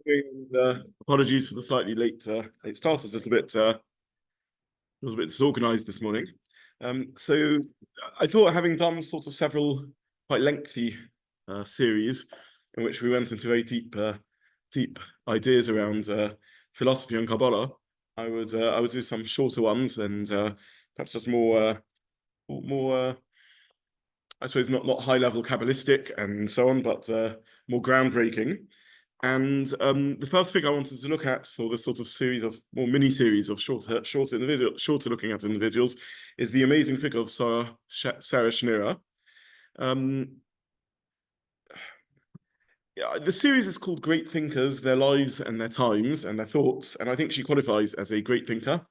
And, apologies for the slightly late start. It was a bit disorganized this morning. So I thought, having done sort of several quite lengthy series in which we went into very deep ideas around philosophy and Kabbalah, I would do some shorter ones and perhaps just more I suppose not high level Kabbalistic and so on, but more groundbreaking. And the first thing I wanted to look at for this sort of series of more mini series of shorter looking at individuals is the amazing figure of Sara Schenirer. Yeah, the series is called Great Thinkers, Their Lives and Their Times and Their Thoughts, and I think she qualifies as a great thinker.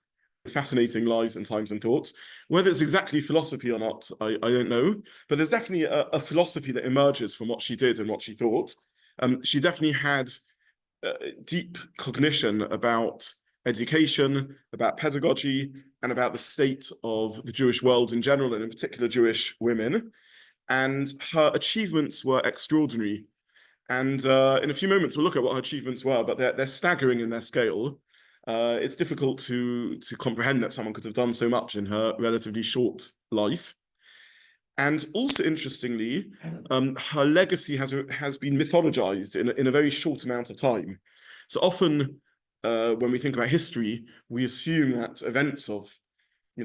Fascinating lives and times and thoughts. Whether it's exactly philosophy or not, I don't know, but there's definitely a philosophy that emerges from what she did and what she thought. She definitely had deep cognition about education, about pedagogy, and about the state of the Jewish world in general, and in particular Jewish women. And her achievements were extraordinary. And in a few moments, we'll look at what her achievements were, but they're staggering in their scale. It's difficult to comprehend that someone could have done so much in her relatively short life. And also, interestingly, her legacy has been mythologized in a very short amount of time. So often, when we think about history, we assume that events of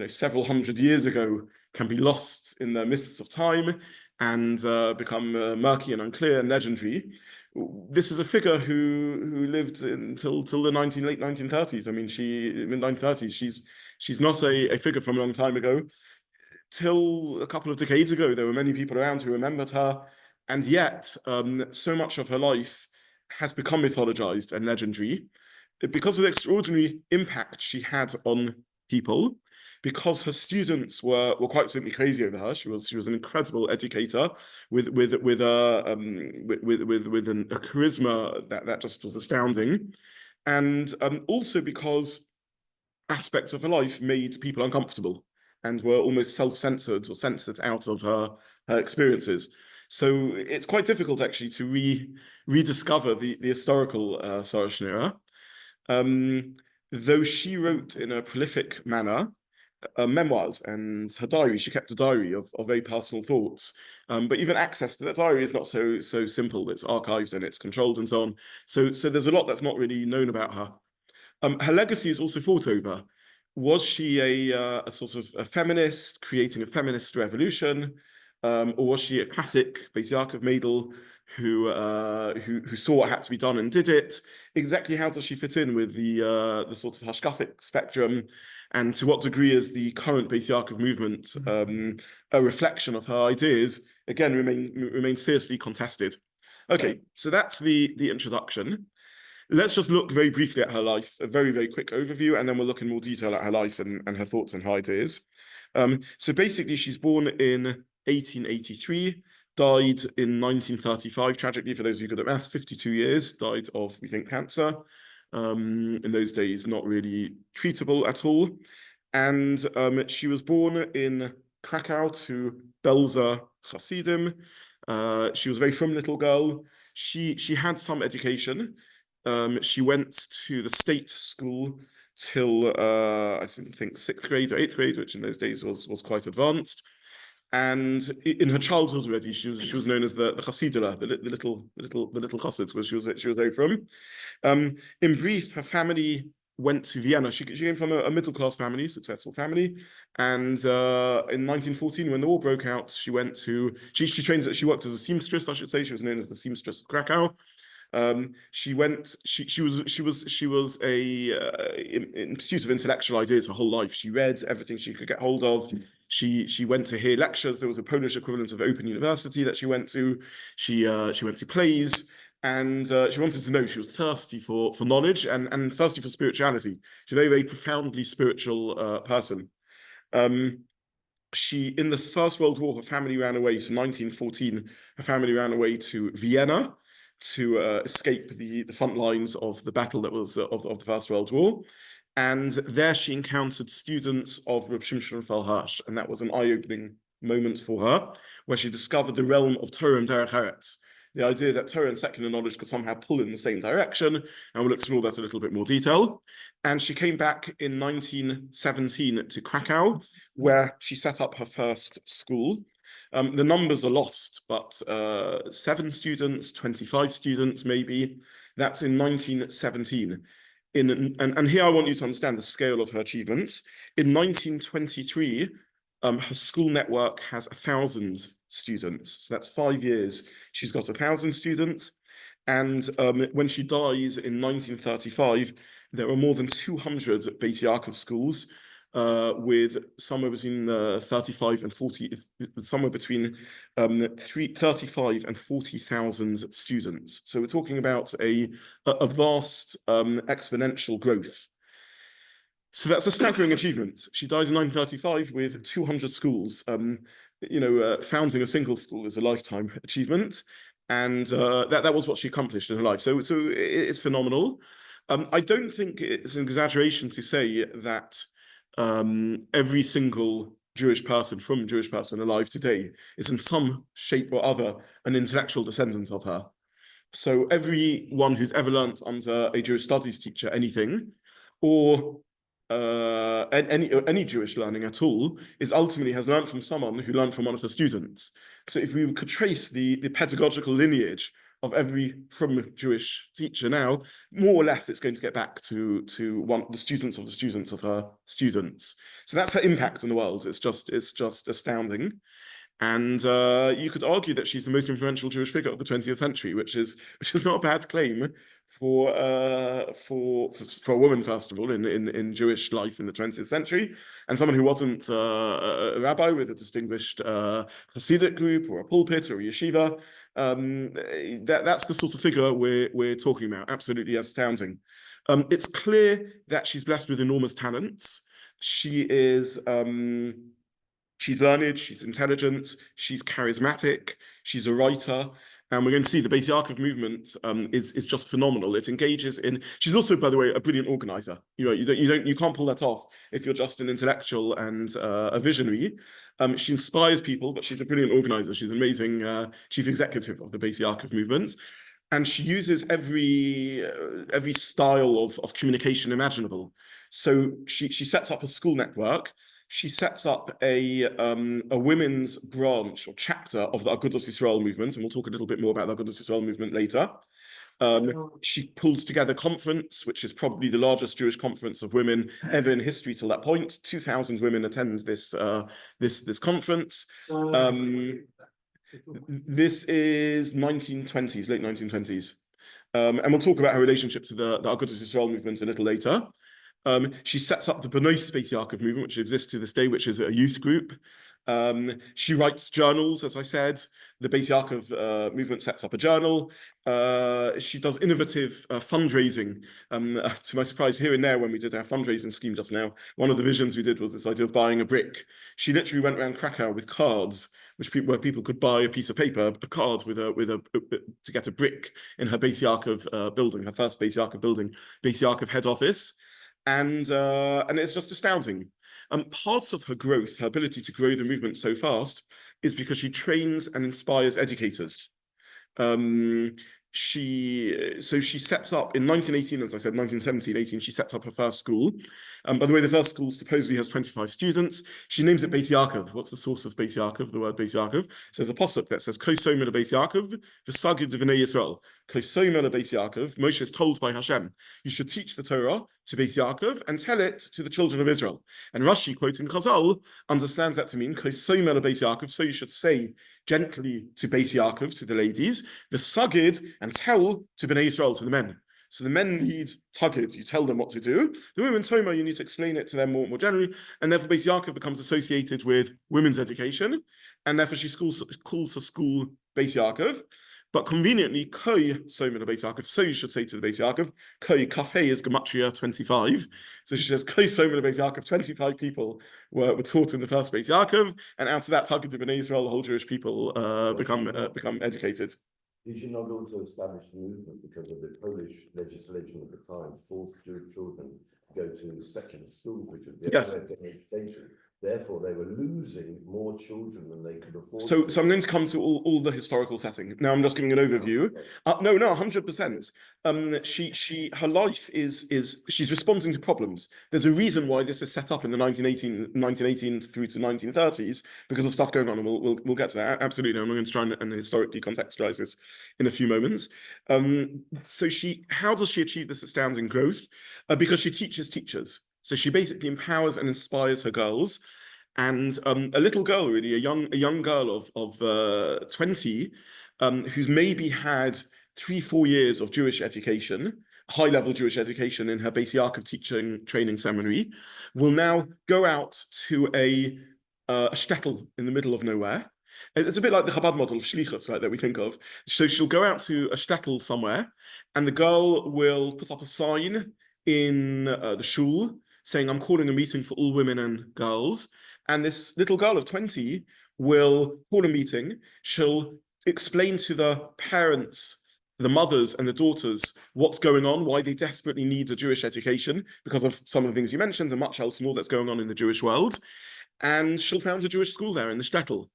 several hundred years ago can be lost in the mists of time and become murky and unclear and legendary. This is a figure who lived until the late 1930s. I mean, mid 1930s. She's not a figure from a long time ago. Till a couple of decades ago, there were many people around who remembered her, and yet so much of her life has become mythologized and legendary because of the extraordinary impact she had on people, because her students were quite simply crazy over her. She was an incredible educator with a charisma that just was astounding, and also because aspects of her life made people uncomfortable and were almost self-censored or censored out of her experiences. So it's quite difficult actually to rediscover the historical Sara Schenirer. Though she wrote in a prolific manner memoirs and her diary. She kept a diary of very personal thoughts. But even access to that diary is not so simple. It's archived and it's controlled and so on. So there's a lot that's not really known about her. Her legacy is also fought over. Was she a sort of a feminist, creating a feminist revolution, or was she a classic Beis Yaakov maidel who saw what had to be done and did it? Exactly how does she fit in with the sort of hashkafic spectrum, and to what degree is the current Beis Yaakov movement a reflection of her ideas? Again, remains fiercely contested. Okay, so that's the introduction. Let's just look very briefly at her life, a very, very quick overview, and then we'll look in more detail at her life and her thoughts and her ideas. So basically, she's born in 1883, died in 1935, tragically, for those of you good at maths, 52 years, died of, we think, cancer. In those days, not really treatable at all. And she was born in Cracow to Belzer Hasidim. She was a very frum little girl. She had some education. She went to the state school till I think sixth grade or eighth grade, which in those days was quite advanced. And in her childhood already, she was known as the Chassidah, the little Chassids, where she was very from. In brief, her family went to Vienna. She came from a middle class family, successful family, and in 1914, when the war broke out, she went to she worked as a seamstress, I should say. She was known as the seamstress of Cracow. She was in pursuit of intellectual ideas her whole life. She read everything she could get hold of. She went to hear lectures. There was a Polish equivalent of Open University that she went to. She went to plays, and she wanted to know. She was thirsty for knowledge and thirsty for spirituality. She's a very, very profoundly spiritual person. In the First World War, her family ran away. So 1914, her family ran away to Vienna to escape the front lines of the battle that was of the First World War. And there she encountered students of Reb Shimshon Hirsch, and that was an eye-opening moment for her, where she discovered the realm of Torah and Derech Eretz. the idea that Torah and secular knowledge could somehow pull in the same direction, and we'll explore that in a little bit more detail. And she came back in 1917 to Cracow, where she set up her first school. The numbers are lost, but 7 students, 25 students maybe. That's in 1917. And here I want you to understand the scale of her achievements. In 1923, her school network has 1,000 students. So that's 5 years. She's got 1,000 students. And when she dies in 1935, there are more than 200 Beis Yaakov schools, with somewhere between 35 and 40, somewhere between 35 and 40,000 students. So we're talking about a vast exponential growth. So that's a staggering achievement. She dies in 1935 with 200 schools. Founding a single school is a lifetime achievement, and that was what she accomplished in her life. So it's phenomenal. I don't think it's an exaggeration to say that every single Jewish person alive today is in some shape or other an intellectual descendant of her. So everyone who's ever learnt under a Jewish studies teacher anything, or any Jewish learning at all, is ultimately has learned from someone who learned from one of her students. So if we could trace the pedagogical lineage of every from Jewish teacher now, more or less it's going to get back to the students of the students of her students. So that's her impact in the world. It's just astounding. And you could argue that she's the most influential Jewish figure of the 20th century, which is not a bad claim for a woman, first of all, in Jewish life in the 20th century, and someone who wasn't a rabbi with a distinguished Hasidic group or a pulpit or a yeshiva. That's the sort of figure we're talking about. Absolutely astounding. It's clear that she's blessed with enormous talents. She's learned, she's intelligent, she's charismatic, she's a writer, and we're going to see the Beis Yaakov movement is just phenomenal. It engages in. She's also, by the way, a brilliant organizer. You can't pull that off if you're just an intellectual and a visionary. She inspires people, but she's a brilliant organizer. She's an amazing chief executive of the Beis Yaakov movement. And she uses every style of communication imaginable. So she sets up a school network. She sets up a women's branch or chapter of the Agudas Yisroel movement, and we'll talk a little bit more about the Agudas Yisroel movement later. She pulls together a conference, which is probably the largest Jewish conference of women ever in history till that point. 2,000 women attend this conference. This is 1920s, late 1920s. And we'll talk about her relationship to the Agudas Yisroel movement a little later. She sets up the Beis Yaakov movement, which exists to this day, which is a youth group. She writes journals, as I said. The Beis Yaakov movement sets up a journal. She does innovative fundraising. To my surprise, here and there, when we did our fundraising scheme just now, one of the visions we did was this idea of buying a brick. She literally went around Cracow with cards, where people could buy a piece of paper, a card to get a brick in her Beis Yaakov building, her first Beis Yaakov building, Beis Yaakov head office. And it's just astounding. Part of her growth, her ability to grow the movement so fast, is because she trains and inspires educators. She sets up in 1918, as I said, 1917, 18, she sets up her first school. By the way, the first school supposedly has 25 students. She names it Beis Yaakov. What's the source of Beis Yaakov, the word Beis Yaakov? So there's a posuk that says, Koso mele Beis Yaakov, v'sagid v'nei Yisroel. Koso mele Beis Yaakov, Moshe is told by Hashem, you should teach the Torah to Beis Yaakov and tell it to the children of Israel. And Rashi, quoting Chazal, understands that to mean, Koso mele Beis Yaakov, so you should say gently to Beis Yaakov, to the ladies, the sagid, and tell to Bnei Yisrael, to the men. So the men need tagid, you tell them what to do. The women, Toma, you need to explain it to them more generally, and therefore Beis Yaakov becomes associated with women's education, and therefore she calls her school Beis Yaakov. But conveniently, Koi Soma the Beis Yaakov, so you should say to the Beis Yaakov, Koi Kafei is Gematria 25. So she says, Koi Soma the Beis Yaakov, 25 people were taught in the first Beis Yaakov, and out of that, Target of Bnei Yisrael, the whole Jewish people become educated. You should not also establish the movement because of the Polish legislation at the time, forced Jewish children to go to secular schools, which would be a education. Therefore, they were losing more children than they could afford. So I'm going to come to all the historical setting. Now I'm just giving an overview. No, 100%. Her life is she's responding to problems. There's a reason why this is set up in the 1918 through to 1930s because of stuff going on, and we'll get to that. Absolutely. I'm going to try and historically contextualize this in a few moments. So how does she achieve this astounding growth? Because she teaches teachers. So she basically empowers and inspires her girls. And a little girl, really, a young girl of 20, who's maybe had 3-4 years of Jewish education, high-level Jewish education in her Beis Yaakov teaching training seminary, will now go out to a shtetl in the middle of nowhere. It's a bit like the Chabad model of shlichus, right, that we think of. So she'll go out to a shtetl somewhere, and the girl will put up a sign in the shul saying, "I'm calling a meeting for all women and girls." And this little girl of 20 will call a meeting. She'll explain to the parents, the mothers and the daughters, what's going on, why they desperately need a Jewish education because of some of the things you mentioned and much else more that's going on in the Jewish world. And she'll found a Jewish school there in the shtetl.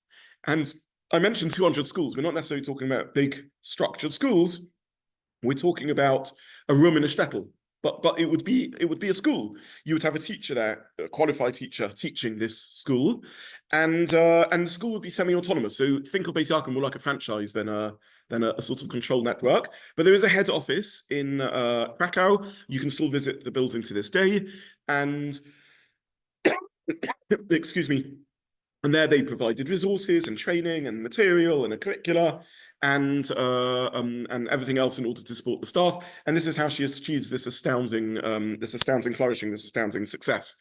And I mentioned 200 schools. We're not necessarily talking about big structured schools. We're talking about a room in a shtetl. But it would be a school. You would have a teacher there, a qualified teacher teaching this school, and the school would be semi-autonomous. So think of Beis Yaakov more like a franchise than a sort of control network. But there is a head office in Cracow. You can still visit the building to this day, and excuse me. And there they provided resources and training and material and a curricula and everything else in order to support the staff. And this is how she achieves this astounding flourishing, this astounding success.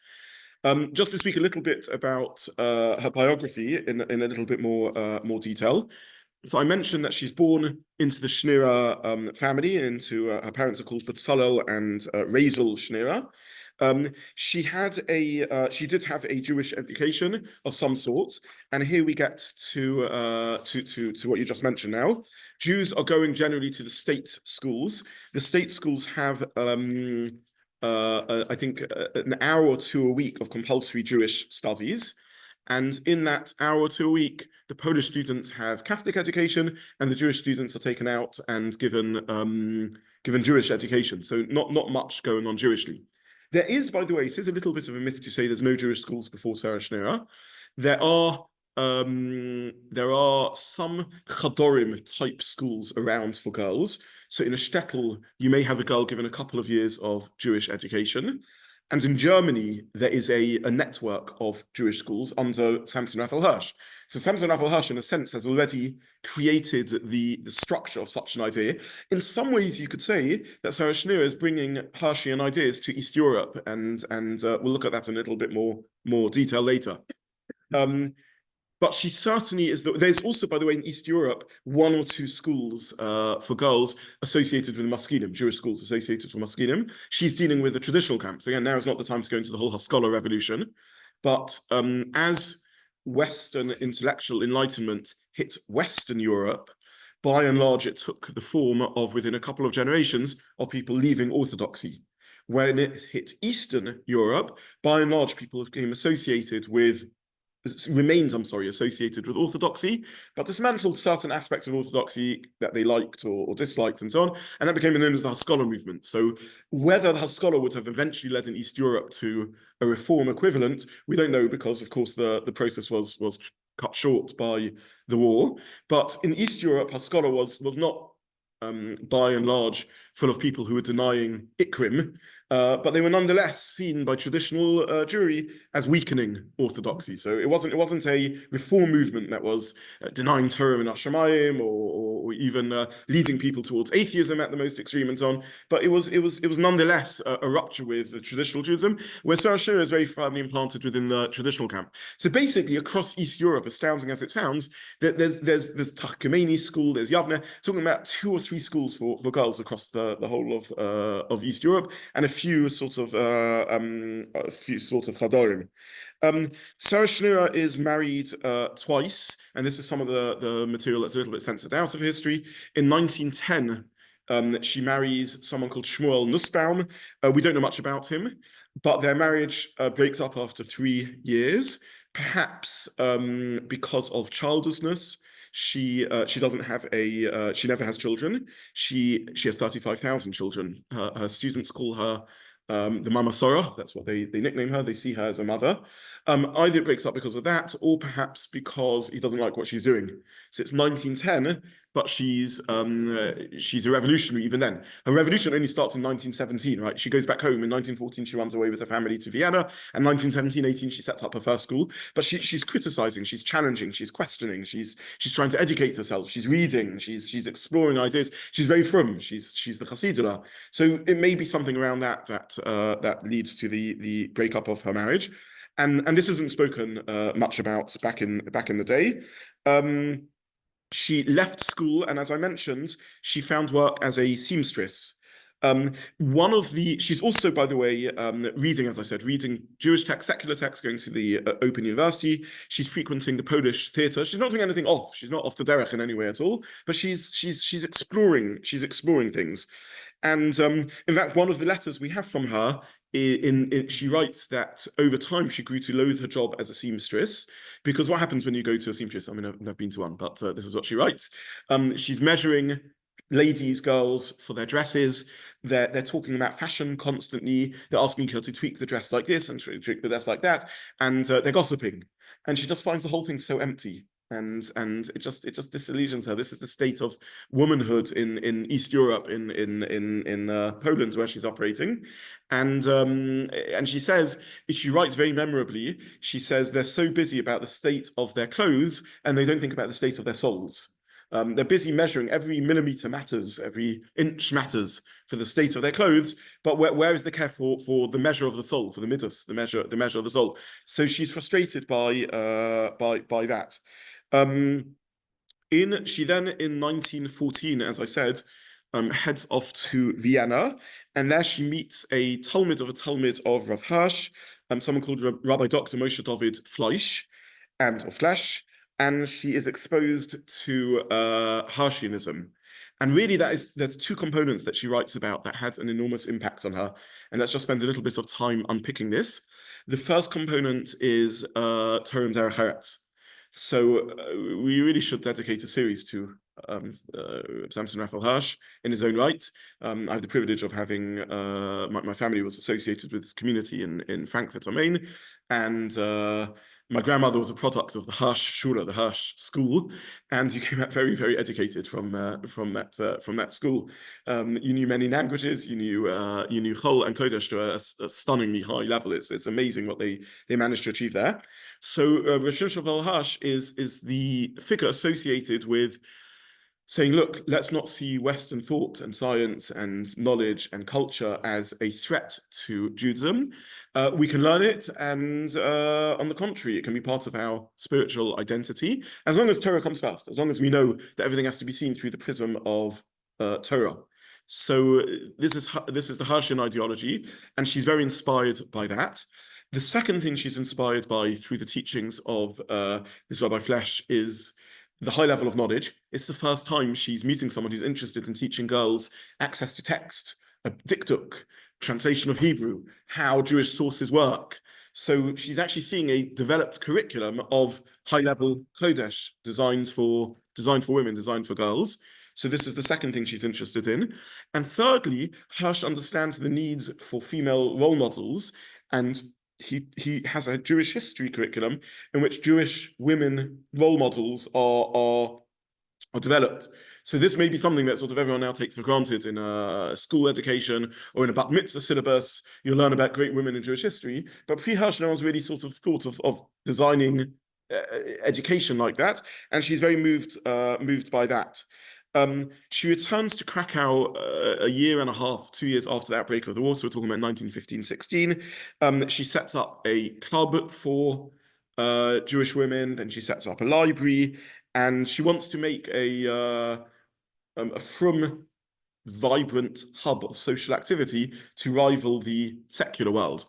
Just to speak a little bit about her biography in a little bit more detail. So I mentioned that she's born into the Schenirer family, into her parents are called Betzalel and Razel Schenirer. She did have a Jewish education of some sort, and here we get to what you just mentioned. Now, Jews are going generally to the state schools. The state schools have, I think, an hour or two a week of compulsory Jewish studies. And in that hour or two a week, the Polish students have Catholic education, and the Jewish students are taken out and given Jewish education. So not much going on Jewishly. There is, by the way, it is a little bit of a myth to say there's no Jewish schools before Sara Schenirer. There are some Chadorim type schools around for girls. So in a shtetl, you may have a girl given a couple of years of Jewish education. And in Germany, there is a network of Jewish schools under Samson Raphael Hirsch. So Samson Raphael Hirsch, in a sense, has already created the structure of such an idea. In some ways, you could say that Sara Schenirer is bringing Hirschian ideas to East Europe, and we'll look at that in a little bit more detail later. But she certainly is. There's also, by the way, in East Europe, 1 or 2 schools for girls associated with Maskilim, Jewish schools associated with Maskilim. She's dealing with the traditional camps. Again, now is not the time to go into the whole Haskalah revolution. But as Western intellectual enlightenment hit Western Europe, by and large, it took the form of, within a couple of generations, of people leaving Orthodoxy. When it hit Eastern Europe, by and large, people became associated with associated with Orthodoxy, but dismantled certain aspects of Orthodoxy that they liked or disliked and so on, and that became known as the Haskalah movement. So whether the Haskalah would have eventually led in East Europe to a reform equivalent, we don't know, because of course the process was cut short by the war. But in East Europe, Haskalah was not by and large full of people who were denying Ikrim, but they were nonetheless seen by traditional Jewry as weakening orthodoxy. So it wasn't a reform movement that was denying Torah and Hashemayim or even leading people towards atheism at the most extreme and so on. But it was nonetheless a rupture with the traditional Judaism, where Sara Schenirer is very firmly implanted within the traditional camp. So basically, across East Europe, astounding as it sounds, there's Tachkemeni school, there's Yavne, talking about 2 or 3 schools for girls across the whole of East Europe, and a few sort of Chadorim. Sara Schenirer is married twice, and this is some of the material that's a little bit censored out of history. In 1910, she marries someone called Shmuel Nussbaum. We don't know much about him, but their marriage breaks up after 3 years Perhaps because of childlessness, she doesn't have she never has children. She has 35,000 children. Her students call her the Mama Sora. That's what they nickname her. They see her as a mother. Either it breaks up because of that, or perhaps because he doesn't like what she's doing. So it's 1910, but she's a revolutionary even then. Her revolution only starts in 1917, right? She goes back home in 1914. She runs away with her family to Vienna, and 1917, 18, she sets up her first school. But she's criticizing, she's challenging, she's questioning, she's trying to educate herself, she's reading, she's exploring ideas. She's very frum. She's the Hasidah. So it may be something around that leads to the breakup of her marriage. And this isn't spoken much about back in the day. She left school, and as I mentioned, she found work as a seamstress. She's also, by the way, reading, as I said, reading Jewish texts, secular texts, going to the Open University. She's frequenting the Polish theatre. She's not doing anything off. She's not off the derech in any way at all. But she's exploring. She's exploring things. And in fact, one of the letters we have from her, she writes that over time she grew to loathe her job as a seamstress, because what happens when you go to a seamstress? I mean, I've never been to one, but this is what she writes. She's measuring ladies, girls for their dresses. They're talking about fashion constantly. They're asking her to tweak the dress like this and tweak the dress like that, and they're gossiping. And she just finds the whole thing so empty. And it just disillusions her. This is the state of womanhood in East Europe, in Poland, where she's operating, and she writes very memorably. She says they're so busy about the state of their clothes, and they don't think about the state of their souls. They're busy measuring, every millimeter matters, every inch matters for the state of their clothes, but where is the care for the measure of the soul, for the midas, the measure of the soul? So she's frustrated by that. She then in 1914, as I said, heads off to Vienna, and there she meets a Talmud of Rav Hirsch, someone called Rabbi Dr. Moshe David Fleisch, or Flesh, and she is exposed to Hirschianism. And really, there's two components that she writes about that had an enormous impact on her. And let's just spend a little bit of time unpicking this. The first component is Torah Derech Eretz. So we really should dedicate a series to Samson Raphael Hirsch in his own right. I have the privilege of having my family was associated with this community in Frankfurt am Main, and my grandmother was a product of the Hirsch Schule, the Hirsch school, and you came out very, very educated from that school. You knew many languages, you knew Chol and Kodesh to a stunningly high level. It's amazing what they managed to achieve there. So Rav Shimshon Hirsch is the figure associated with saying, look, let's not see Western thought and science and knowledge and culture as a threat to Judaism. We can learn it, and on the contrary, it can be part of our spiritual identity, as long as Torah comes first, as long as we know that everything has to be seen through the prism of Torah. So this is the Hirschian ideology, and she's very inspired by that. The second thing she's inspired by through the teachings of this Rabbi Flesch is the high level of knowledge. It's the first time she's meeting someone who's interested in teaching girls access to text, a diktuk, translation of Hebrew, how Jewish sources work. So she's actually seeing a developed curriculum of high-level Kodesh designed for women, designed for girls. So this is the second thing she's interested in. And thirdly, Hirsch understands the needs for female role models, and he has a Jewish history curriculum in which Jewish women role models are developed. So this may be something that sort of everyone now takes for granted in a school education or in a bat mitzvah syllabus. You'll learn about great women in Jewish history, but pre-Hirsch, no one's really sort of thought of designing education like that, and she's very moved by that. She returns to Cracow a year and a half, 2 years after the outbreak of the war, so we're talking about 1915-16. She sets up a club for Jewish women, then she sets up a library, and she wants to make a frum, vibrant hub of social activity to rival the secular world.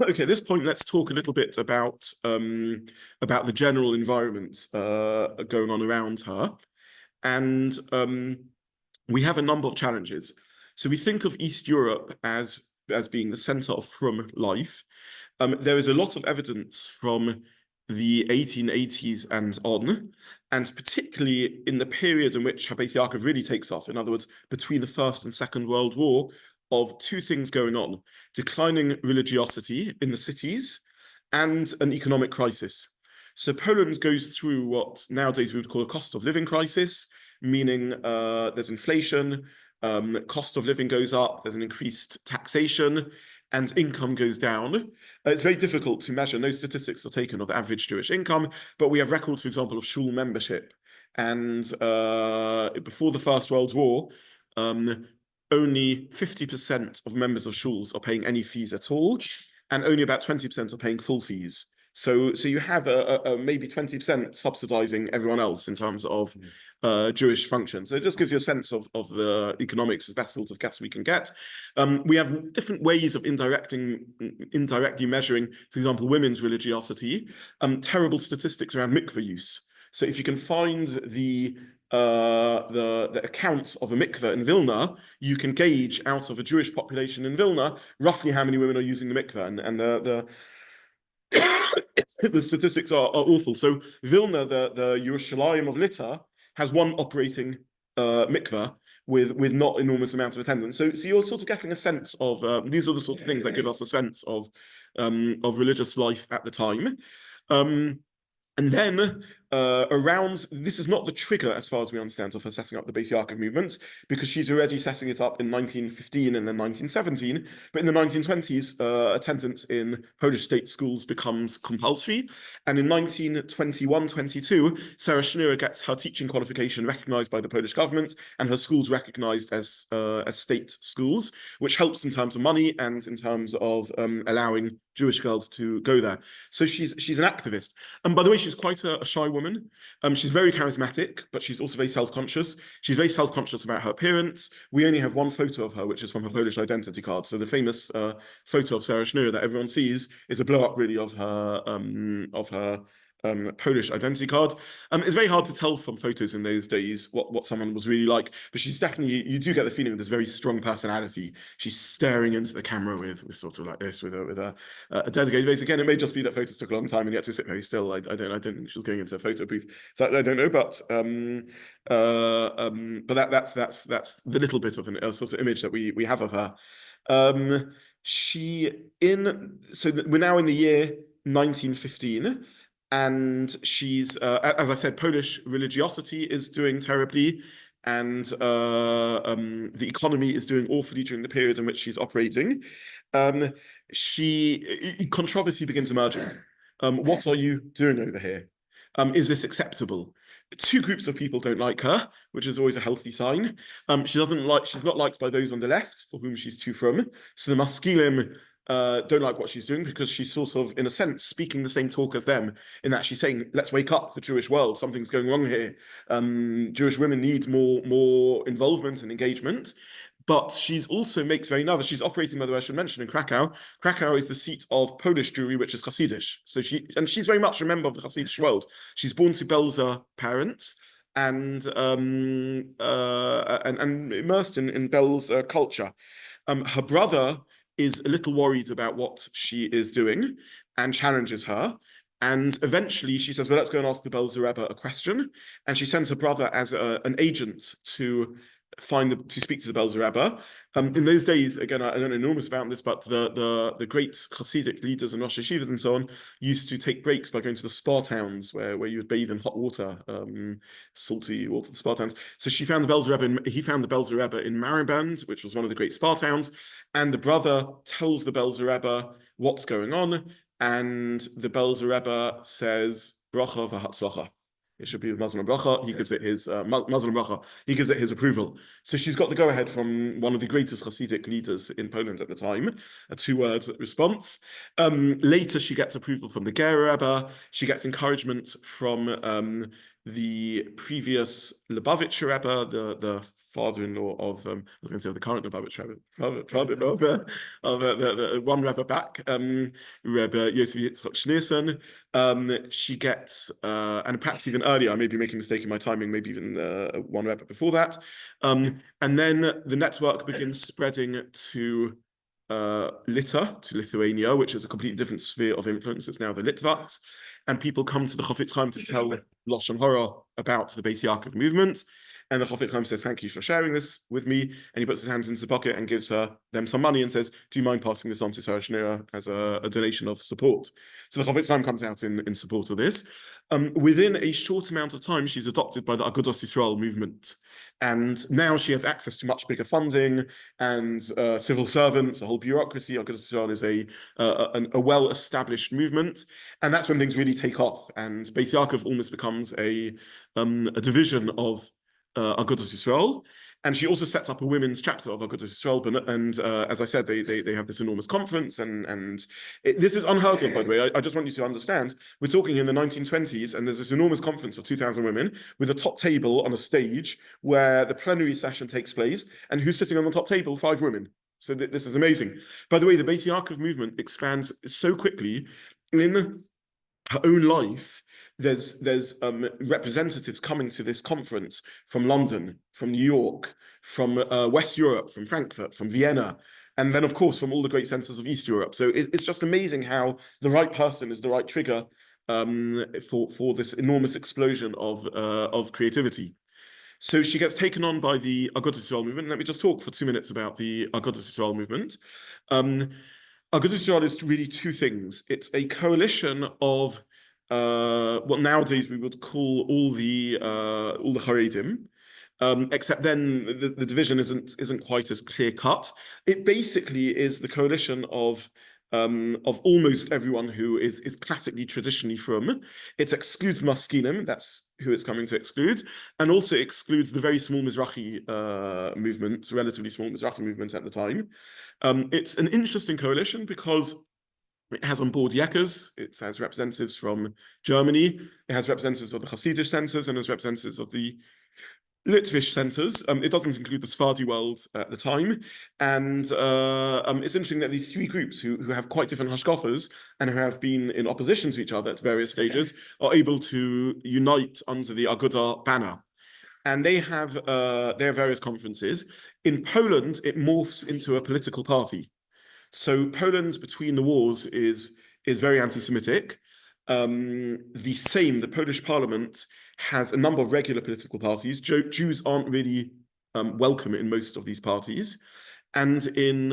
Okay, at this point, let's talk a little bit about the general environment going on around her. And we have a number of challenges. So we think of East Europe as as being the center of frum life. There is a lot of evidence from the 1880s and on, and particularly in the period in which Beis Yaakov really takes off, in other words, between the First and Second World War, of two things going on: declining religiosity in the cities and an economic crisis. So Poland goes through what nowadays we would call a cost of living crisis, meaning there's inflation, cost of living goes up, there's an increased taxation, and income goes down. It's very difficult to measure. No statistics are taken of average Jewish income, but we have records, for example, of shul membership. And before the First World War, only 50% of members of shuls are paying any fees at all, and only about 20% are paying full fees. So you have a maybe 20% subsidizing everyone else in terms of Jewish functions. So it just gives you a sense of the economics as best sort of guess we can get. We have different ways of indirectly measuring, for example, women's religiosity. Terrible statistics around mikveh use. So if you can find the accounts of a mikveh in Vilna, you can gauge out of a Jewish population in Vilna roughly how many women are using the mikveh, and the statistics are awful. So Vilna, the Yerushalayim of Lita, has one operating mikveh with not enormous amounts of attendance. So you're sort of getting a sense of these are the sort of things that give us a sense of religious life at the time. And then this is not the trigger, as far as we understand, of her setting up the Beis Yaakov movement, because she's already setting it up in 1915 and then 1917. But in the 1920s, attendance in Polish state schools becomes compulsory. And in 1921-22, Sara Schenirer gets her teaching qualification recognized by the Polish government and her schools recognized as state schools, which helps in terms of money and in terms of allowing Jewish girls to go there. So she's an activist. And by the way, she's quite a shy woman. She's very charismatic, but she's also very self-conscious. She's very self-conscious about her appearance. We only have one photo of her, which is from her Polish identity card. So the famous photo of Sara Schenirer that everyone sees is a blow-up, really, of her Polish identity card. It's very hard to tell from photos in those days what someone was really like, but she's definitely, you do get the feeling of this very strong personality. She's staring into the camera with sort of like this, with a dedicated face. Again, it may just be that photos took a long time and you had to sit very still. I don't think she was going into a photo booth, so I don't know, but that's the little bit of a sort of image that we have of her. We're now in the year 1915. And she's, as I said, Polish religiosity is doing terribly, and the economy is doing awfully during the period in which she's operating. Controversy begins emerging. What are you doing over here? Is this acceptable? Two groups of people don't like her, which is always a healthy sign. She's not liked by those on the left, for whom she's too from. So the Maskilim don't like what she's doing because she's sort of, in a sense, speaking the same talk as them, in that she's saying, let's wake up the Jewish world, something's going wrong here. Jewish women need more involvement and engagement. But she's also makes very nervous. She's operating, by the way, I should mention, in Cracow. Cracow is the seat of Polish Jewry, which is Hasidic. So she's very much a member of the Hasidic world. She's born to Belzer parents and immersed in Belz culture. Her brother is a little worried about what she is doing and challenges her. And eventually she says, well, let's go and ask the Belzer Rebbe a question. And she sends her brother as an agent to speak to the Belzer Rebbe. In those days, again, I don't know enormous about this, but the great Hasidic leaders and Rosh Yeshivas and so on used to take breaks by going to the spa towns where you would bathe in hot water, salty water, the spa towns. So he found the Belzer Rebbe in Mariband, which was one of the great spa towns, and the brother tells the Belzer Rebbe what's going on, and the Belzer Rebbe says, Bracha v'hatzlacha. It should be Muslim bracha. He gives it his Muslim bracha. He gives it his approval. So she's got the go-ahead from one of the greatest Hasidic leaders in Poland at the time. A two-word response. Later, she gets approval from the Ger Rebbe. She gets encouragement from the previous Lubavitcher Rebbe, the father-in-law of I was going to say the current Lubavitcher Rebbe, father-in-law of the one Rebbe back, Rebbe Yosef Yitzchak Schneerson. She gets, and perhaps even earlier, I may be making a mistake in my timing, maybe even one Rebbe before that. And then the network begins spreading to Lita to Lithuania, which is a completely different sphere of influence. It's now the Litvaks, and people come to the Chofetz Chaim to tell Lashon Hara about the Beis Yaakov movement. And the Chofetz Chaim says, "Thank you for sharing this with me." And he puts his hands into the pocket and gives them some money and says, "Do you mind passing this on to Sara Schenirer as a donation of support?" So the Chofetz Chaim comes out in support of this. Within a short amount of time, she's adopted by the Agudas Yisroel movement. And now she has access to much bigger funding and civil servants, a whole bureaucracy. Agudas Yisroel is a well-established movement. And that's when things really take off. And Beis Yaakov almost becomes a division of Agudas Yisrael, and she also sets up a women's chapter of Agudas Yisrael. And as I said, they have this enormous conference, and this is unheard of, by the way. I just want you to understand, we're talking in the 1920s, and there's this enormous conference of 2,000 women with a top table on a stage where the plenary session takes place, and who's sitting on the top table? 5 women. So this is amazing. By the way, the Beis Yaakov movement expands so quickly. In her own life, there's representatives coming to this conference from London, from New York, from West Europe, from Frankfurt, from Vienna, and then of course from all the great centers of East Europe. So it's just amazing how the right person is the right trigger for this enormous explosion of creativity. So she gets taken on by the Agudas Yisrael movement. Let me just talk for 2 minutes about the Agudas Yisrael movement. Agudas Yisrael is really 2 things. It's a coalition of what nowadays we would call all the Haredim, except then the division isn't quite as clear cut. It basically is the coalition of almost everyone who is classically traditionally from. It excludes Maskinim, that's who it's coming to exclude, and also excludes the very small Mizrahi movement, relatively small Mizrahi movement at the time. It's an interesting coalition because it has on board Yekkers, it has representatives from Germany, it has representatives of the Hasidic centers, and has representatives of the Litvish centers. It doesn't include the Sephardi world at the time. And it's interesting that these 3 groups who have quite different hashkafas and who have been in opposition to each other at various stages are able to unite under the Aguda banner. And they have various conferences. In Poland, it morphs into a political party. So Poland between the wars is very anti-Semitic. The Polish parliament has a number of regular political parties. Jews aren't really welcome in most of these parties. And in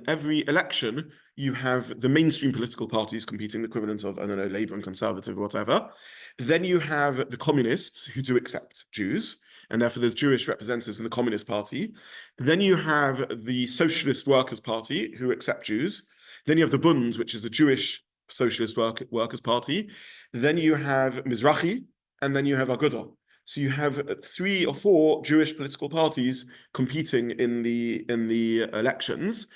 every election, you have the mainstream political parties competing, the equivalent of, I don't know, Labour and Conservative or whatever. Then you have the communists who do accept Jews, and therefore there's Jewish representatives in the Communist Party. Then you have the Socialist Workers' Party who accept Jews. Then you have the Bund, which is a Jewish Socialist Workers' Party. Then you have Mizrahi, and then you have Aguda. So you have 3 or 4 Jewish political parties competing in the elections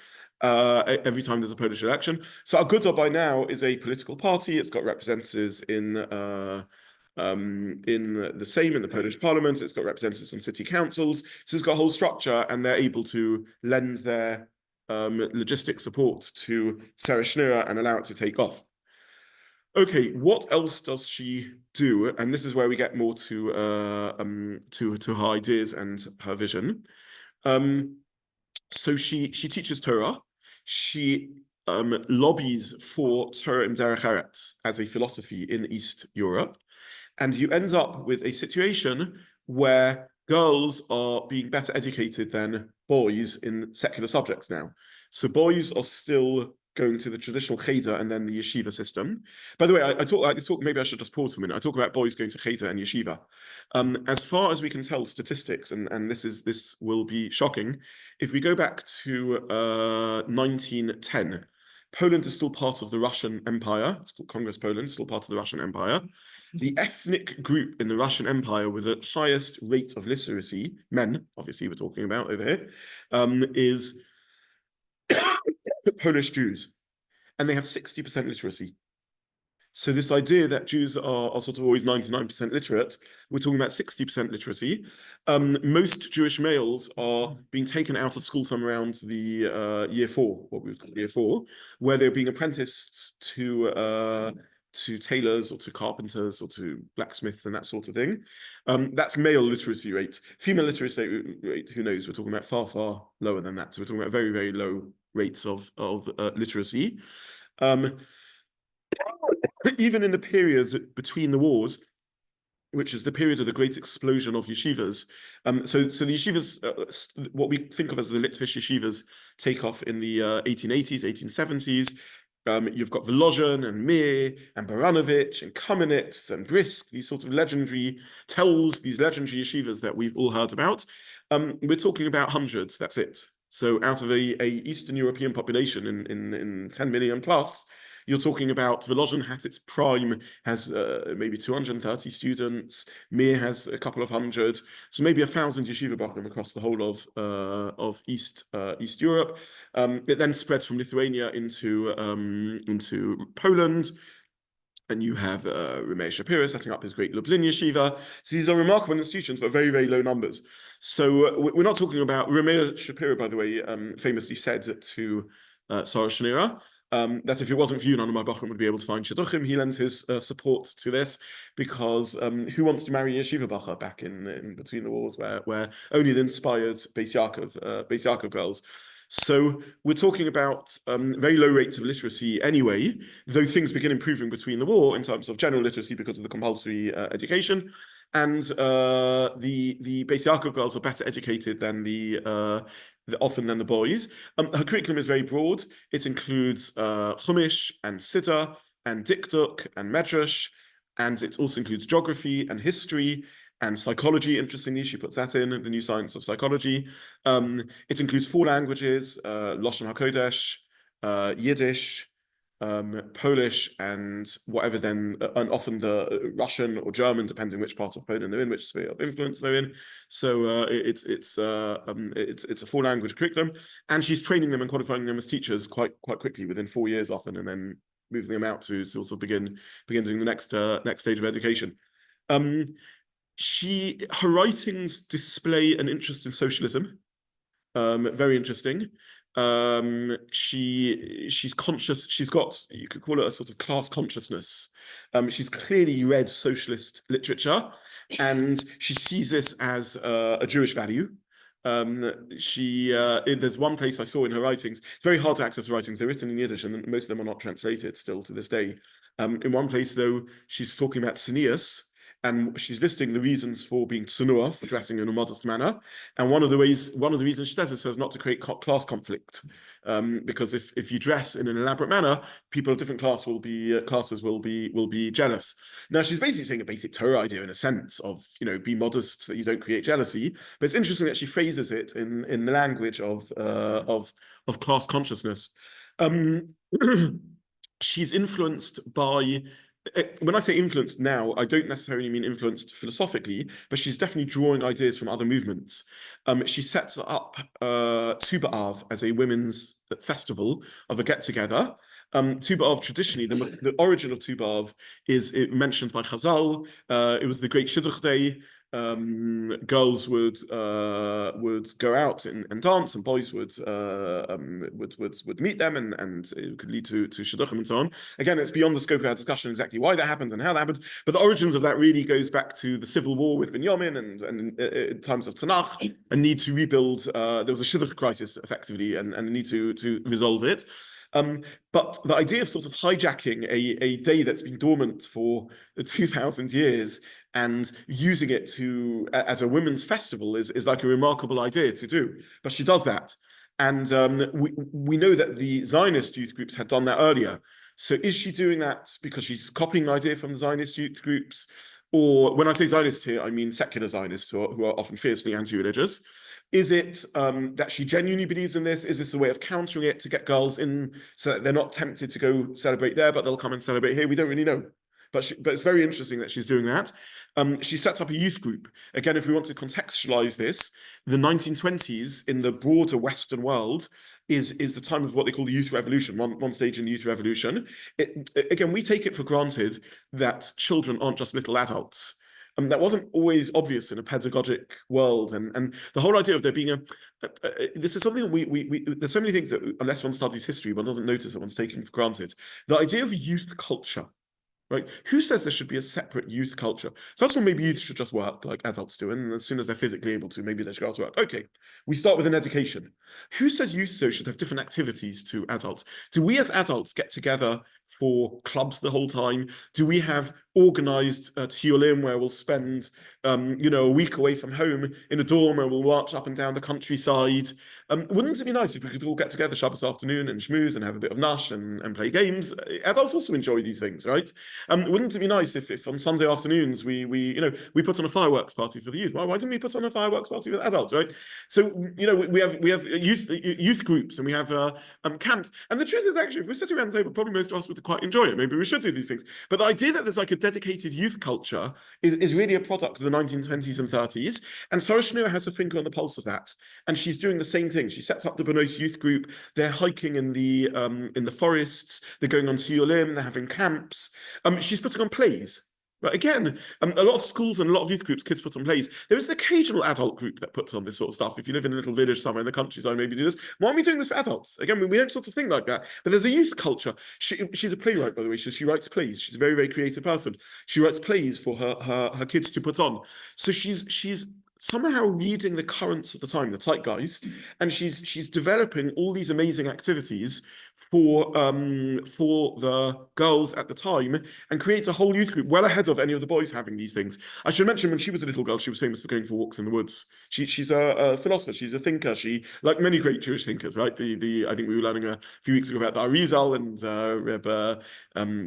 every time there's a Polish election. So Aguda by now is a political party. It's got representatives in the Sejm, in the Polish parliament. It's got representatives in city councils. So it's got a whole structure, and they're able to lend their logistic support to Sara Schenirer and allow it to take off. Okay, what else does she do? And this is where we get more to her ideas and her vision. So she teaches Torah. She lobbies for Torah im Derech Eretz as a philosophy in East Europe. And you end up with a situation where girls are being better educated than boys in secular subjects now. So boys are still going to the traditional cheder and then the yeshiva system. By the way, I talk. Maybe I should just pause for a minute. I talk about boys going to cheder and yeshiva. As far as we can tell, statistics, and this will be shocking. If we go back to 1910, Poland is still part of the Russian Empire. It's called Congress Poland, still part of the Russian Empire. The ethnic group in the Russian Empire with the highest rate of literacy, men, obviously we're talking about over here, is Polish Jews, and they have 60% literacy. So this idea that Jews are sort of always 99% literate, we're talking about 60% literacy. Most Jewish males are being taken out of school somewhere around the year 4, what we would call year 4, where they're being apprenticed to tailors or to carpenters or to blacksmiths and that sort of thing. That's male literacy rate. Female literacy rate, who knows? We're talking about far, far lower than that. So we're talking about very, very low rates of literacy. Even in the period between the wars, which is the period of the great explosion of yeshivas. So the yeshivas, what we think of as the Litvish yeshivas, take off in the 1880s, 1870s. You've got Volozhin and Mir and Baranovich and Kamenetz and Brisk, these sort of legendary tells, these legendary yeshivas that we've all heard about. We're talking about hundreds, that's it. So out of a Eastern European population in 10 million plus, you're talking about Volozhin at its prime has maybe 230 students. Mir has a couple of hundred, so maybe 1,000 yeshiva bachrim across the whole of East Europe. It then spreads from Lithuania into Poland. And you have Ramey Shapiro setting up his great Lublin yeshiva. So these are remarkable institutions, but very, very low numbers. So we're not talking about Ramey Shapiro, by the way, famously said to Sara Schenirer, that if it wasn't for you, none of my bachrim would be able to find shidduchim. He lends his support to this because who wants to marry a yeshiva bacher back in between the wars, where only the inspired Beis Yaakov girls. So we're talking about very low rates of literacy anyway, though things begin improving between the war in terms of general literacy because of the compulsory education. And the Beis Yaakov girls are better educated than often than the boys. Her curriculum is very broad. It includes Chumash and Siddur and Dikduk and Medrash, and it also includes geography and history and psychology. Interestingly, she puts that in, the new science of psychology. It includes 4 languages, Lashon HaKodesh, Yiddish, Polish, and whatever then, and often the Russian or German, depending which part of Poland they're in, which sphere of influence they're in. So it's a 4-language curriculum, and she's training them and qualifying them as teachers quite quickly, within 4 years often, and then moving them out to sort of begin doing the next stage of education. Her writings display an interest in socialism, very interesting. She's conscious. She's got, you could call it a sort of class consciousness. She's clearly read socialist literature, and she sees this as a Jewish value. There's one place I saw in her writings. It's very hard to access her writings. They're written in Yiddish, and most of them are not translated still to this day. In one place, though, she's talking about tznius, and she's listing the reasons for being tsunua, for dressing in a modest manner. And one of the reasons she says is so as not to create class conflict, because if you dress in an elaborate manner, people of different classes will be jealous. Now she's basically saying a basic Torah idea in a sense of, be modest so that you don't create jealousy. But it's interesting that she phrases it in the language of class consciousness. She's influenced by. When I say influenced now, I don't necessarily mean influenced philosophically, but she's definitely drawing ideas from other movements. She sets up Tu B'Av as a women's festival of a get-together. Tu B'Av, traditionally, the origin of Tu B'Av is mentioned by Chazal. It was the great Shidduch day. Girls would go out and dance, and boys would meet them, and it could lead to shidduchim and so on. Again, it's beyond the scope of our discussion exactly why that happened and how that happened, but the origins of that really goes back to the civil war with Binyamin and times of Tanakh, and need to rebuild. There was a shidduch crisis effectively, and a need to resolve it. But the idea of sort of hijacking a day that's been dormant for 2,000 years and using it as a women's festival is like a remarkable idea to do. But she does that. And we know that the Zionist youth groups had done that earlier. So is she doing that because she's copying an idea from the Zionist youth groups? Or when I say Zionist here, I mean secular Zionists who are often fiercely anti-religious. Is it that she genuinely believes in this? Is this a way of countering it to get girls in so that they're not tempted to go celebrate there, but they'll come and celebrate here? We don't really know. But it's very interesting that she's doing that. She sets up a youth group. Again, if we want to contextualize this, the 1920s in the broader Western world is the time of what they call the Youth Revolution, one stage in the Youth Revolution. Again, we take it for granted that children aren't just little adults. That wasn't always obvious in a pedagogic world, and the whole idea of there being this is something there's so many things that unless one studies history, one doesn't notice that one's taken for granted. The idea of youth culture Right? Who says there should be a separate youth culture? First of all, maybe youth should just work like adults do, and as soon as they're physically able to, maybe they should go out to work. Okay, we start with an education. Who says youth though should have different activities to adults? Do we as adults get together for clubs the whole time? Do we have organized tiolim where we'll spend a week away from home in a dorm and we'll march up and down the countryside? Wouldn't it be nice if we could all get together Shabbos afternoon and schmooze and have a bit of nash and play games? Adults also enjoy these things, right? Wouldn't it be nice if on Sunday afternoons we put on a fireworks party for the youth? Why didn't we put on a fireworks party with adults, right? So we have youth groups and we have camps. And the truth is actually, if we're sitting around the table, probably most of us would quite enjoy it. Maybe we should do these things. But the idea that there's like a dedicated youth culture is really a product of the 1920s and 30s. And Sara Schenirer has a finger on the pulse of that. And she's doing the same thing. She sets up the Beis youth group. They're hiking in the forests. They're going on Tiolim. They're having camps. She's putting on plays. But again, a lot of schools and a lot of youth groups, kids put on plays. There is an occasional adult group that puts on this sort of stuff. If you live in a little village somewhere in the countryside, maybe do this. Why are we doing this for adults? Again, we don't sort of think like that. But there's a youth culture. She's a playwright, by the way. She writes plays. She's a very, very creative person. She writes plays for her kids to put on. So she's somehow reading the currents of the time, the zeitgeist, and she's developing all these amazing activities for the girls at the time, and creates a whole youth group well ahead of any of the boys having these things. I should mention when she was a little girl, she was famous for going for walks in the woods. She's a philosopher. She's a thinker. She, like many great Jewish thinkers, right? I think we were learning a few weeks ago about the Arizal and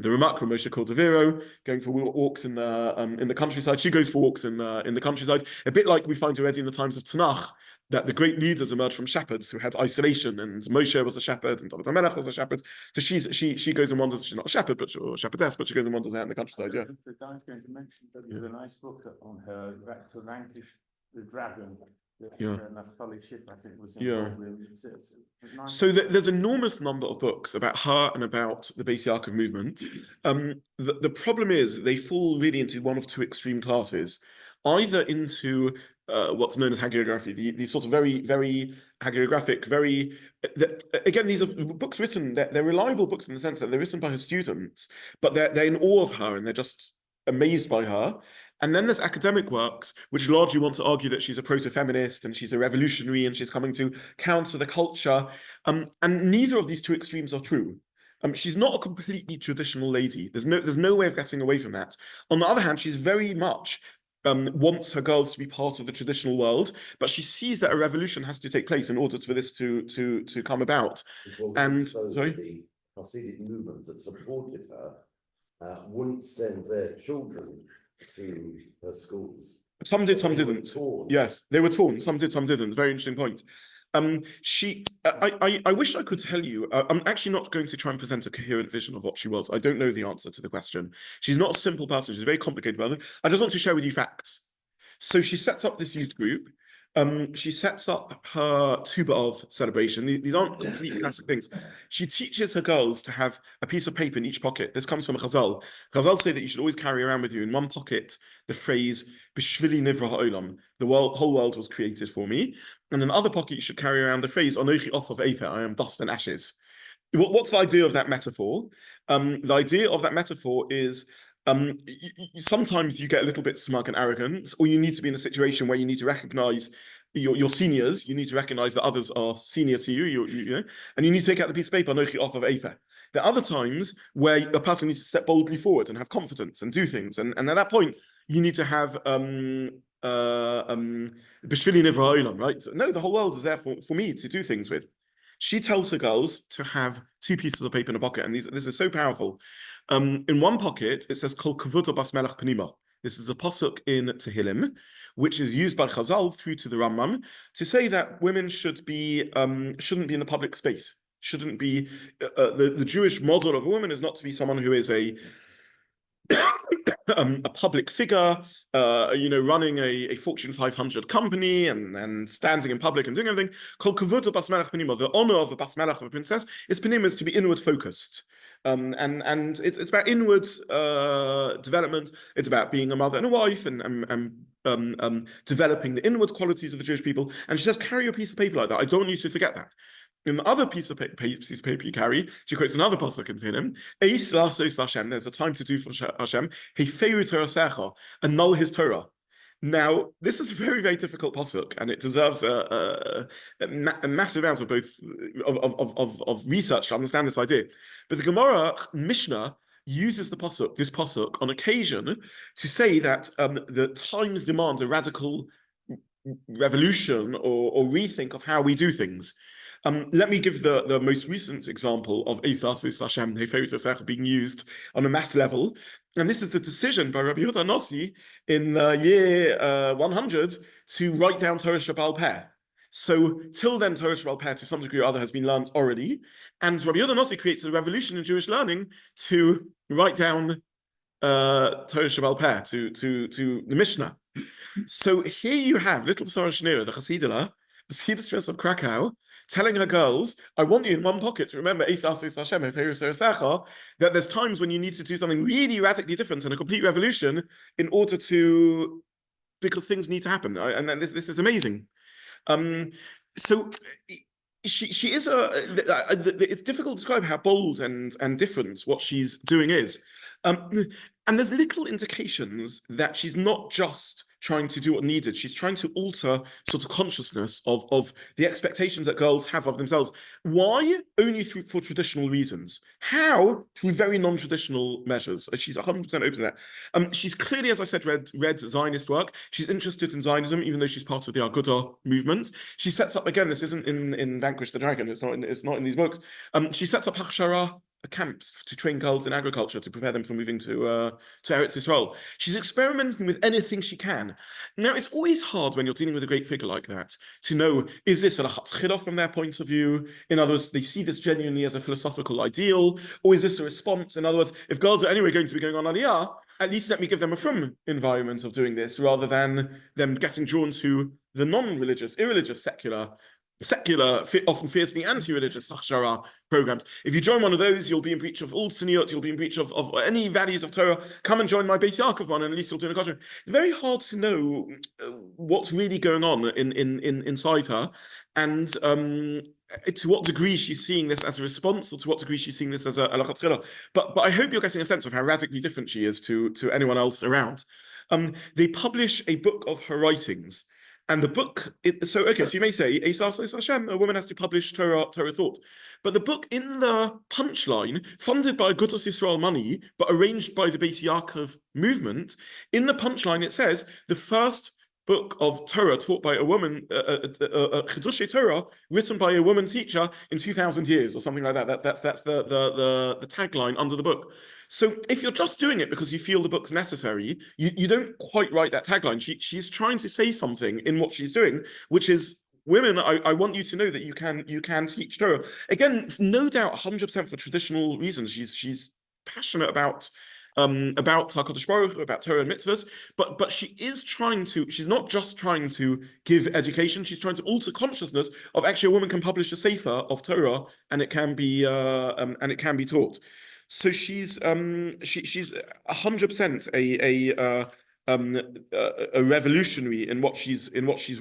the remarkable Moshe Cordovero going for walks in the countryside. She goes for walks in the countryside, a bit like we find already in the times of Tanakh, that the great leaders emerged from shepherds who had isolation, and Moshe was a shepherd, and David HaMelech was a shepherd. So she goes and wanders. She's not a shepherd, or a shepherdess, but she goes and wanders out in the countryside. Yeah. The guy's going to mention that there's a nice book on her, to Lankish, the dragon. Yeah. Naftali Ship, I think, was Yeah. involved in. It's nice. So there's an enormous number of books about her and about the Beis Yaakov movement. The problem is they fall really into one of two extreme classes, either into what's known as hagiography, the sort of very, very hagiographic, again, these are books written, they're reliable books in the sense that they're written by her students, but they're in awe of her and they're just amazed by her. And then there's academic works, which largely want to argue that she's a proto-feminist and she's a revolutionary and she's coming to counter the culture. And neither of these two extremes are true. She's not a completely traditional lady. There's no way of getting away from that. On the other hand, she's very much wants her girls to be part of the traditional world, but she sees that a revolution has to take place in order for this to come about. And sorry, the Hasidic movement that supported her wouldn't send their children to her schools. some did, some didn't. Yes, they were torn. Some did, some didn't. Very interesting point. I wish I could tell you. I'm actually not going to try and present a coherent vision of what she was. I don't know the answer to the question. She's not a simple person. She's a very complicated person. I just want to share with you facts. So she sets up this youth group. She sets up her Tu B'Av celebration. These aren't completely classic things. She teaches her girls to have a piece of paper in each pocket. This comes from a Chazal. Chazal say that you should always carry around with you in one pocket the phrase "B'shvili nivra ha'olam," the whole world was created for me. And in the other pocket, you should carry around the phrase "Anochi of Efer," I am dust and ashes. What's the idea of that metaphor? The idea of that metaphor is sometimes you get a little bit smug and arrogant, or you need to be in a situation where you need to recognize your seniors. You need to recognize that others are senior to you. You know, and you need to take out the piece of paper, "Anochi off of Efer." There are other times where a person needs to step boldly forward and have confidence and do things, and at that point you need to have B'shvili nivra ha'olam, right? No, the whole world is there for me to do things with. She tells her girls to have two pieces of paper in a pocket, and this is so powerful. In one pocket, it says Kol Kavod Bas Melech Panima. This is a pasuk in Tehillim, which is used by Chazal through to the Rambam to say that women shouldn't be in the public space. Shouldn't be the Jewish model of a woman is not to be someone who is a public figure, running a Fortune 500 company and standing in public and doing everything. Kol Kavod Bas Melech Panima. The honor of a Bas Melech, of a princess, is Panima, is to be inward focused. And it's about inward development. It's about being a mother and a wife and developing the inward qualities of the Jewish people. And she says, carry a piece of paper like that. I don't want you to forget that. In the other piece of paper you carry, she quotes another pasuk in Tehillim, Eis lasos Hashem, there's a time to do for Hashem, Heiferu Torasecha, annul his Torah. Now, this is a very, very difficult pasuk, and it deserves a massive amount of both of research to understand this idea. But the Gemara Mishnah uses this pasuk, on occasion to say that the times demand a radical revolution or rethink of how we do things. Let me give the most recent example of Eisasus Hashem Heferit being used on a mass level. And this is the decision by Rabbi Yehuda Nossi in the year 100 to write down Torah Shabbal Peh. So till then, Torah Shabbal Peh to some degree or other has been learned already. And Rabbi Yehuda Nossi creates a revolution in Jewish learning to write down Torah Shabbal Peh to the Mishnah. So here you have little Sara Schenirer, the Chassidah, the Seamstress of Cracow, telling her girls, I want you in one pocket to remember that there's times when you need to do something really radically different and a complete revolution in order to, because things need to happen. And this is amazing. So she is it's difficult to describe how bold and different what she's doing is. And there's little indications that she's not just trying to do what needed. She's trying to alter sort of consciousness of the expectations that girls have of themselves. Why? Only for traditional reasons. How? Through very non-traditional measures. She's 100% open to that. She's clearly, as I said, read Zionist work. She's interested in Zionism, even though she's part of the Agudas movement. She sets up, again, this isn't in Vanquish the Dragon, it's not in these books. She sets up Hachshara camps to train girls in agriculture to prepare them for moving to Eretz Yisroel. She's experimenting with anything she can. Now, it's always hard when you're dealing with a great figure like that to know, is this a lachatz chidduch from their point of view? In other words, they see this genuinely as a philosophical ideal, or is this a response? In other words, if girls are anyway going to be going on Aliyah, at least let me give them a frum environment of doing this, rather than them getting drawn to the non-religious, irreligious, secular, often fiercely anti-religious Hachshara programs. If you join one of those, you'll be in breach of all tzniut, you'll be in breach of any values of Torah. Come and join my Beis Yaakov one, and at least you'll do a kosher. It's very hard to know what's really going on inside her, and to what degree she's seeing this as a response, or to what degree she's seeing this as a lachatz chidduch. But I hope you're getting a sense of how radically different she is to anyone else around. They publish a book of her writings. And the book, so you may say, Hashem, a woman has to publish Torah thought. But the book, in the punchline, funded by Agudas Yisroel money, but arranged by the Beis Yaakov movement, in the punchline it says, the first book of Torah taught by a woman, Chiddushei Torah, written by a woman teacher in 2,000 years, or something like that. That's the tagline under the book. So if you're just doing it because you feel the book's necessary, you don't quite write that tagline. She's trying to say something in what she's doing, which is, women, I want you to know that you can teach Torah. Again, no doubt 100% for traditional reasons. She's passionate about HaKadosh Baruch Hu, about Torah and mitzvahs, but she's not just trying to give education, she's trying to alter consciousness of actually a woman can publish a sefer of Torah and it can be taught. So she's 100% a revolutionary in what she's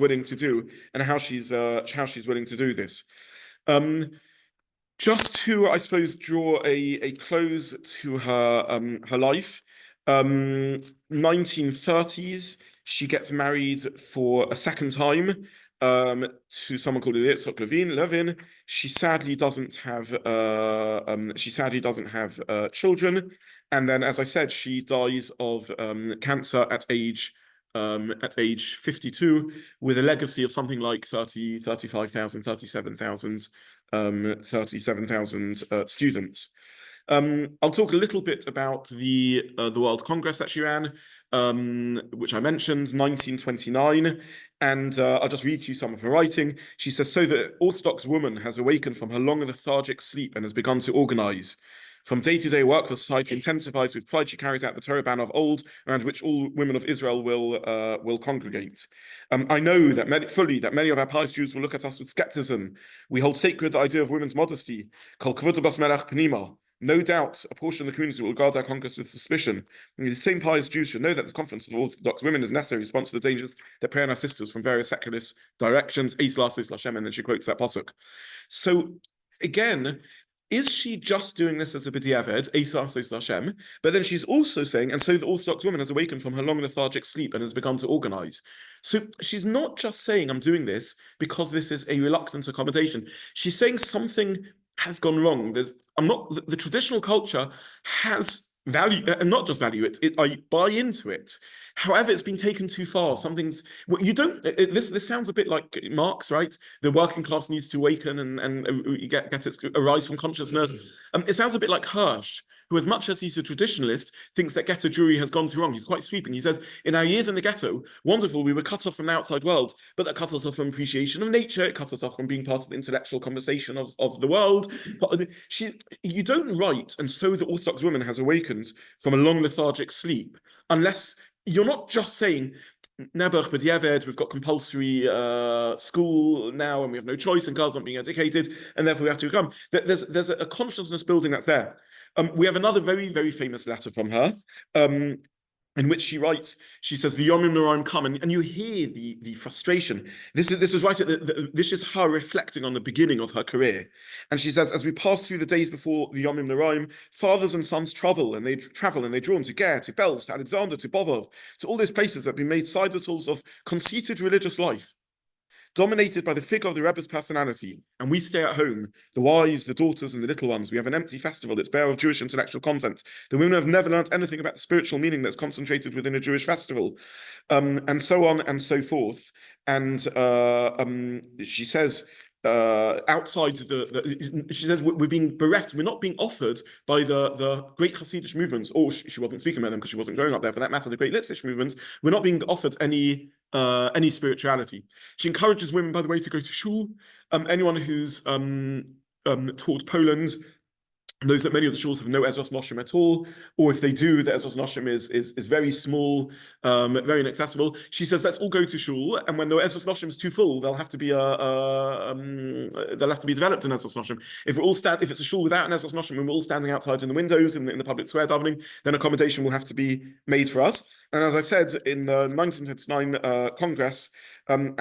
willing to do and how she's willing to do this. Just to, I suppose, draw a close to her life. 1930s, she gets married for a second time to someone called Yitzhak Levin. She sadly doesn't have children, and then, as I said, she dies of cancer at age 52, with a legacy of something like 35,000, 37,000 students. I'll talk a little bit about the World Congress that she ran, which I mentioned, 1929, and I'll just read to you some of her writing. She says, so the Orthodox woman has awakened from her long and lethargic sleep and has begun to organize. From day-to-day work, the society intensifies. With pride, she carries out the Torah ban of old, around which all women of Israel will congregate. I know that many of our pious Jews will look at us with skepticism. We hold sacred the idea of women's modesty. Kol kavod bas melech pnima. No doubt a portion of the community will regard our conquest with suspicion. And these same pious Jews should know that the conference of Orthodox women is necessary response to the dangers that prey on our sisters from various secularist directions. And then she quotes that pasuk. So again, is she just doing this as a b'diavad, Eis Hashem? But then she's also saying, and so the Orthodox woman has awakened from her long lethargic sleep and has begun to organize. So she's not just saying, I'm doing this because this is a reluctant accommodation. She's saying something has gone wrong. The traditional culture has value, and not just value it, I buy into it. However, it's been taken too far. You don't. This sounds a bit like Marx, right? The working class needs to awaken and get its arise from consciousness. It sounds a bit like Hirsch, who, as much as he's a traditionalist, thinks that ghetto Jewry has gone too wrong. He's quite sweeping. He says, in our years in the ghetto, wonderful, we were cut off from the outside world, but that cut us off from appreciation of nature. It cut us off from being part of the intellectual conversation of the world. You don't write, and so the Orthodox woman has awakened from a long lethargic sleep, unless you're not just saying, Nebuch b'diavad, we've got compulsory school now and we have no choice and girls aren't being educated and therefore we have to come. There's a consciousness building that's there. We have another very, very famous letter from her, in which she writes, she says, the Yomim Noraim come, and you hear the frustration. This is right at this is her reflecting on the beginning of her career. And she says, as we pass through the days before the Yomim Noraim, fathers and sons travel and they draw to Ger, to Belz, to Alexander, to Bovov, to all those places that have been made side hustles of conceited religious life, dominated by the figure of the Rebbe's personality, and we stay at home, the wives, the daughters, and the little ones. We have an empty festival that's bare of Jewish intellectual content. The women have never learnt anything about the spiritual meaning that's concentrated within a Jewish festival, and so on and so forth. And she says, outside she says we're being bereft, we're not being offered by the great Hasidic movements, or she wasn't speaking about them because she wasn't growing up there, for that matter, the great Litvish movements, we're not being offered any spirituality. She encourages women, by the way, to go to shul. Anyone who's taught Poland knows that many of the shuls have no Ezras Noshim at all, or if they do, the Ezras Noshim is very small, very inaccessible. She says, let's all go to shul, and when the Ezras Noshim is too full, they'll have to be developed in Ezras Noshim. If it's a shul without an Ezras Noshim, and we're all standing outside in the windows in the public square davening, then accommodation will have to be made for us. And as I said, in the 1909 Congress, and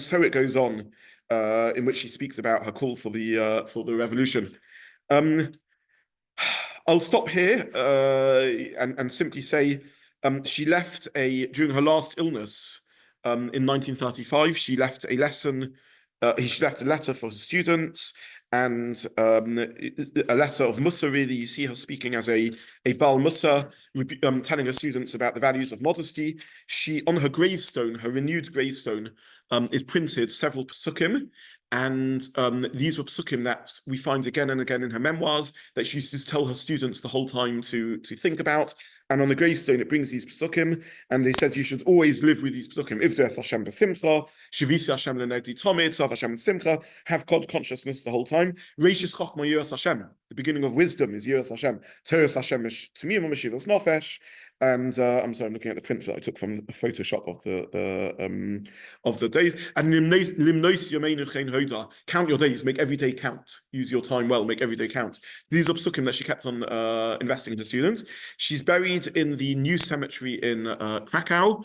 so it goes on, in which she speaks about her call for the revolution. I'll stop here and simply say she left during her last illness in 1935. She left a lesson. She left a letter for her students and a letter of Musa. Really, you see her speaking as a Baal Musa, telling her students about the values of modesty. She, on her gravestone, her renewed gravestone, is printed several psukim, and these were psukim that we find again and again in her memoirs that she used to tell her students the whole time to think about. And on the gravestone, it brings these psukim, and it says you should always live with these psukim. Ivdu es Hashem b'simcha, shavisi Hashem l'negdi tomid, sav Hashem simcha, have God consciousness the whole time. Reishis chochma yiras Hashem, the beginning of wisdom is yiras Hashem. Teres Hashem t'miyim u'meshivas nofesh. And I'm sorry, I'm looking at the print that I took from the Photoshop of the days. And limnos yomeinu chen hoda, count your days, make every day count. Use your time well, make every day count. These are psukim that she kept on investing in her students. She's buried in the new cemetery in Cracow.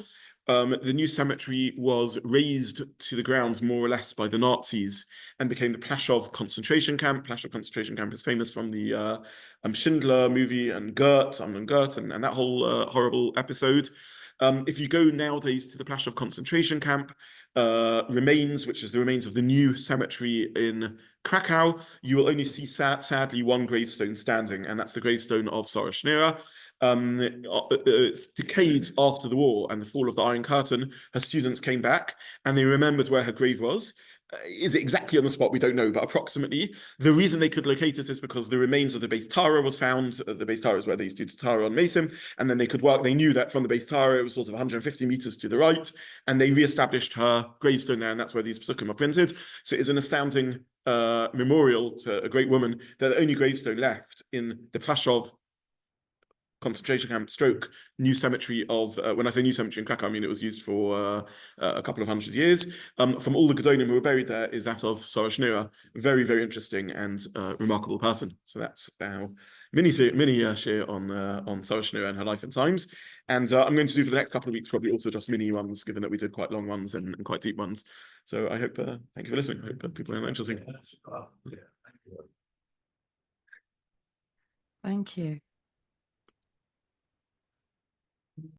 The new cemetery was razed to the ground more or less by the Nazis and became the Plaszow concentration camp. Plaszow concentration camp is famous from the Schindler movie and Gert and that whole horrible episode. If you go nowadays to the Plaszow concentration camp remains, which is the remains of the new cemetery in Cracow, you will only see sadly one gravestone standing, and that's the gravestone of Sara Schenirer. Decades after the war and the fall of the Iron Curtain, her students came back and they remembered where her grave was. Is it exactly on the spot? We don't know, but approximately. The reason they could locate it is because the remains of the Beis Tara was found. The Beis Tara is where they used to do Tara on Mesim, and then they could work. They knew that from the Beis Tara it was sort of 150 meters to the right, and they re-established her gravestone there, and that's where these psukim are printed. So it's an astounding memorial to a great woman. They're the only gravestone left in the Plaszow concentration camp stroke new cemetery of, when I say new cemetery in Cracow, I mean it was used for a couple of 100 years. From all the Gedolim who were buried there is that of Sara Schenirer, very, very interesting and remarkable person. So that's our mini share on Sara Schenirer and her life and times. And I'm going to do for the next couple of weeks probably also just mini ones, given that we did quite long ones and quite deep ones. So I hope, thank you for listening. I hope people find that interesting. Yeah. Thank you.